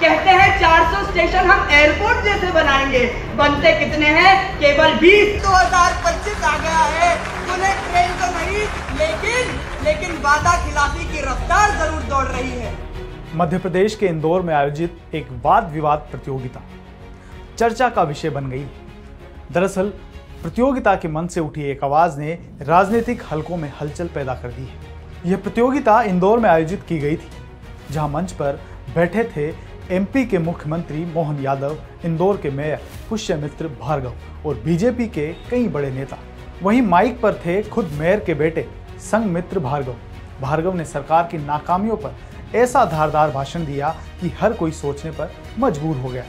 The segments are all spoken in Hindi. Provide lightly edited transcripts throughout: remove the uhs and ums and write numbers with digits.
कहते हैं 400 स्टेशन हम एयरपोर्ट जैसे बनाएंगे, बनते कितने हैं? केवल 20। 2025 आ गया है, बुलेट ट्रेन तो नहीं, लेकिन वादा खिलाफी की रफ्तार जरूर दौड़ रही है। मध्य प्रदेश के इंदौर में आयोजित एक वाद विवाद प्रतियोगिता चर्चा का विषय बन गई। दरअसल प्रतियोगिता के मन से उठी एक आवाज ने राजनीतिक हलकों में हलचल पैदा कर दी है। यह प्रतियोगिता इंदौर में आयोजित की गई थी, जहां मंच पर बैठे थे एमपी के मुख्यमंत्री मोहन यादव, इंदौर के मेयर पुष्यमित्र भार्गव और बीजेपी के कई बड़े नेता। वहीं माइक पर थे खुद मेयर के बेटे संघमित्र भार्गव। भार्गव ने सरकार की नाकामियों पर ऐसा धारदार भाषण दिया कि हर कोई सोचने पर मजबूर हो गया।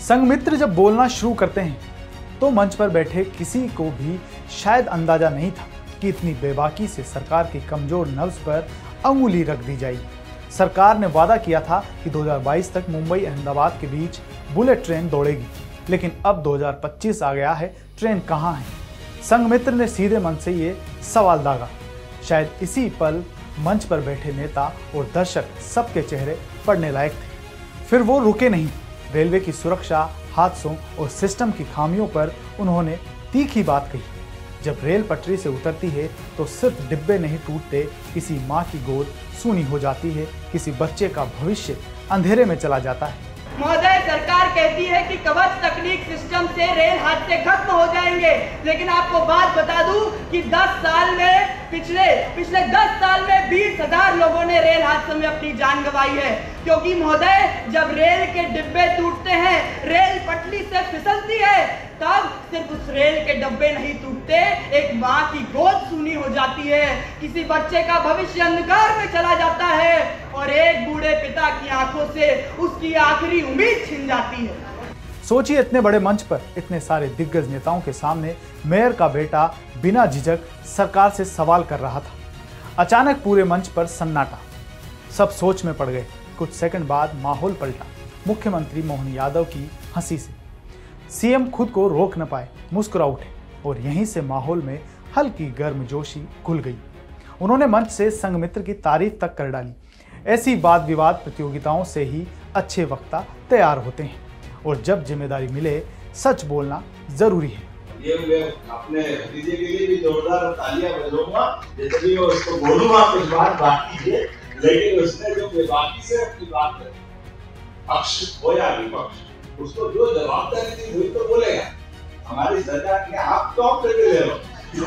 संघमित्र जब बोलना शुरू करते हैं तो मंच पर बैठे किसी को भी शायद अंदाजा नहीं था कि इतनी बेबाकी से सरकार की कमजोर नब्ज पर अंगुली रख दी जाएगी। सरकार ने वादा किया था कि 2022 तक मुंबई अहमदाबाद के बीच बुलेट ट्रेन दौड़ेगी, लेकिन अब 2025 आ गया है, ट्रेन कहाँ है? संघमित्र ने सीधे मन से ये सवाल दागा। शायद इसी पल मंच पर बैठे नेता और दर्शक सबके चेहरे पढ़ने लायक थे। फिर वो रुके नहीं। रेलवे की सुरक्षा, हादसों और सिस्टम की खामियों पर उन्होंने तीखी बात कही। जब रेल पटरी से उतरती है तो सिर्फ डिब्बे नहीं टूटते, किसी माँ की गोद सूनी हो जाती है, किसी बच्चे का भविष्य अंधेरे में चला जाता है। महोदय, सरकार कहती है कि कवच तकनीक सिस्टम से रेल हादसे खत्म हो जाएंगे, लेकिन आपको बात बता दूं कि 10 साल में पिछले 10 साल में 20,000 लोगों ने रेल हादसों में अपनी जान गंवाई है। क्योंकि महोदय, जब रेल के डिब्बे टूटते हैं, रेल पटरी से फिसलती है, तब सिर्फ उस रेल के डब्बे नहीं टूटते, एक माँ की गोद सूनी हो जाती है, किसी बच्चे का भविष्य अंधकार में चला जाता है और एक बूढ़े पिता की आंखों से उसकी आखिरी उम्मीद छिन जाती है। सोचिए, इतने बड़े मंच पर इतने सारे दिग्गज नेताओं के सामने मेयर का बेटा बिना झिझक सरकार से सवाल कर रहा था। अचानक पूरे मंच पर सन्नाटा। सब सोच में पड़ गए। कुछ सेकंड बाद माहौल पलटा। मुख्यमंत्री मोहन यादव की हंसी से सीएम खुद को रोक न पाए, मुस्कुरा उठे और यहीं से माहौल में हल्की गर्मजोशी घुल गई। उन्होंने मंच से संघमित्र की तारीफ तक कर डाली। ऐसी वाद विवाद प्रतियोगिताओं से ही अच्छे वक्ता तैयार होते हैं और जब जिम्मेदारी मिले, सच बोलना जरूरी है। ये मैं अपने भतीजे के लिए भी जोरदार तालियां बजाऊंगा, जैसे भी उसको बोलूंगा कुछ बात कीजिए, लेकिन उसने जो बेबाकी से अपनी बात करी, पक्ष हो या विपक्ष, उसको जो जवाबदारी थी वही तो बोलेगा। हमारी सरकार ने आप टॉप पे ले लो।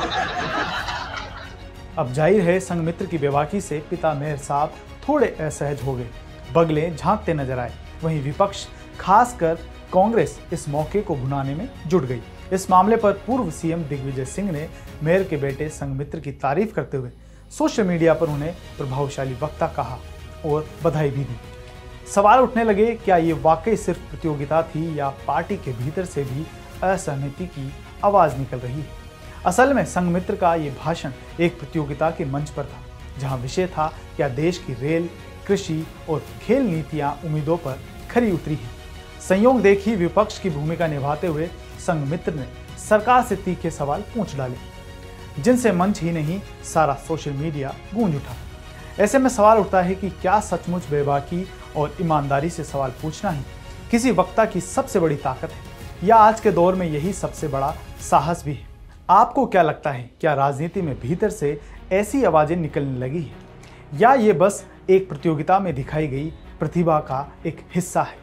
अब जाहिर है संघमित्र की बेबाकी से पिता मेयर साहब थोड़े असहज हो गए, बगले झांकते नजर आए। वहीं विपक्ष, खासकर कांग्रेस, इस मौके को भुनाने में जुट गई। इस मामले पर पूर्व सीएम दिग्विजय सिंह ने मेयर के बेटे संघमित्र की तारीफ करते हुए सोशल मीडिया पर उन्हें प्रभावशाली वक्ता कहा और बधाई भी दी। सवाल उठने लगे, क्या ये वाकई सिर्फ प्रतियोगिता थी या पार्टी के भीतर से भी असहमति की आवाज निकल रही है? असल में संघमित्र का ये भाषण एक प्रतियोगिता के मंच पर था, जहां विषय था क्या देश की रेल, कृषि और खेल नीतियां उम्मीदों पर खरी उतरी है। संयोग देखी विपक्ष की भूमिका निभाते हुए संघमित्र ने सरकार से तीखे सवाल पूछ डाले, जिनसे मंच ही नहीं सारा सोशल मीडिया गूंज उठा। ऐसे में सवाल उठता है कि क्या सचमुच बेबाकी और ईमानदारी से सवाल पूछना ही किसी वक्ता की सबसे बड़ी ताकत है, या आज के दौर में यही सबसे बड़ा साहस भी है? आपको क्या लगता है, क्या राजनीति में भीतर से ऐसी आवाजें निकलने लगी है, या ये बस एक प्रतियोगिता में दिखाई गई प्रतिभा का एक हिस्सा है?